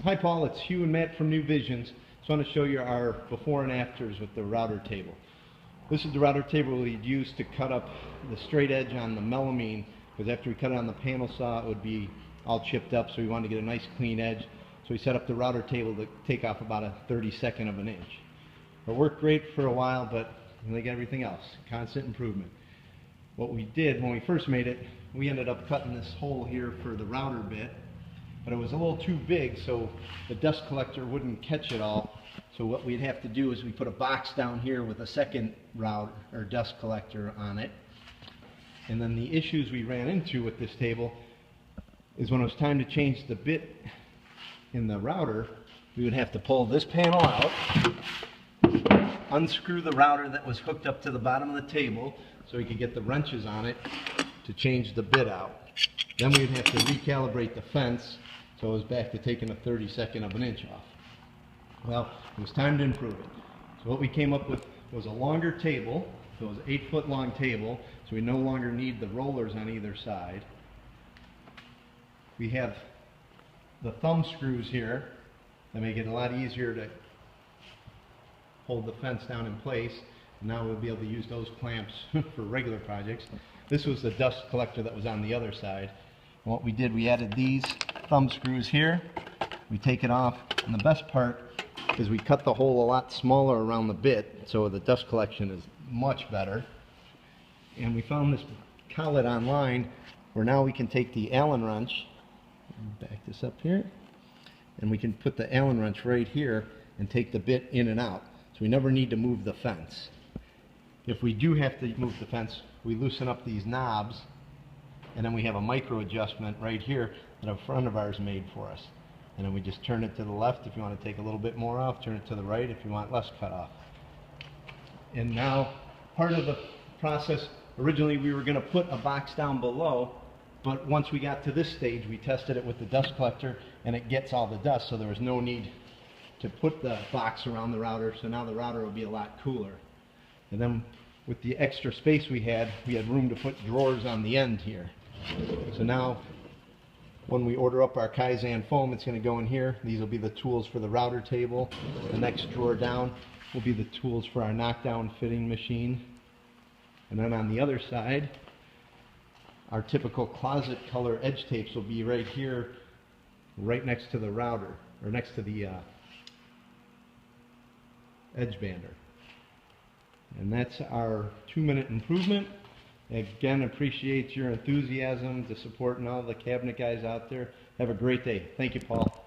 Hi Paul, it's Hugh and Matt from New Visions. Just want to show you our before and afters with the router table. This is the router table we'd use to cut up the straight edge on the melamine, because after we cut it on the panel saw it would be all chipped up, so we wanted to get a nice clean edge. So we set up the router table to take off about a 32nd of an inch. It worked great for a while, but like everything else, constant improvement. What we did when we first made it, we ended up cutting this hole here for the router bit, but it was a little too big, so the dust collector wouldn't catch it all. So what we'd have to do is we put a box down here with a second router or dust collector on it. And then the issues we ran into with this table is when it was time to change the bit in the router, we would have to pull this panel out, unscrew the router that was hooked up to the bottom of the table so we could get the wrenches on it to change the bit out. Then we'd have to recalibrate the fence, so it was back to taking a 32nd of an inch off. Well, it was time to improve it. So what we came up with was a longer table. So it was an 8-foot long table, so we no longer need the rollers on either side. We have the thumb screws here that make it a lot easier to hold the fence down in place. And now we'll be able to use those clamps for regular projects. This was the dust collector that was on the other side. And what we did, we added these thumb screws here. We take it off, and the best part is we cut the hole a lot smaller around the bit, so the dust collection is much better. And we found this collet online where now we can take the Allen wrench, back this up here, and we can put the Allen wrench right here and take the bit in and out. So we never need to move the fence. If we do have to move the fence, we loosen up these knobs, and then we have a micro adjustment right here that a friend of ours made for us. And then we just turn it to the left if you want to take a little bit more off, turn it to the right if you want less cut off. And now, part of the process, originally we were going to put a box down below, but once we got to this stage, we tested it with the dust collector, and it gets all the dust, so there was no need to put the box around the router, so now the router will be a lot cooler. And then with the extra space we had room to put drawers on the end here. So now, when we order up our Kaizen foam, it's going to go in here. These will be the tools for the router table. The next drawer down will be the tools for our knockdown fitting machine. And then on the other side, our typical closet color edge tapes will be right here, right next to the router, or next to the edge bander. And that's our 2-minute improvement. Again, appreciate your enthusiasm to supporting all the cabinet guys out there. Have a great day. Thank you, Paul.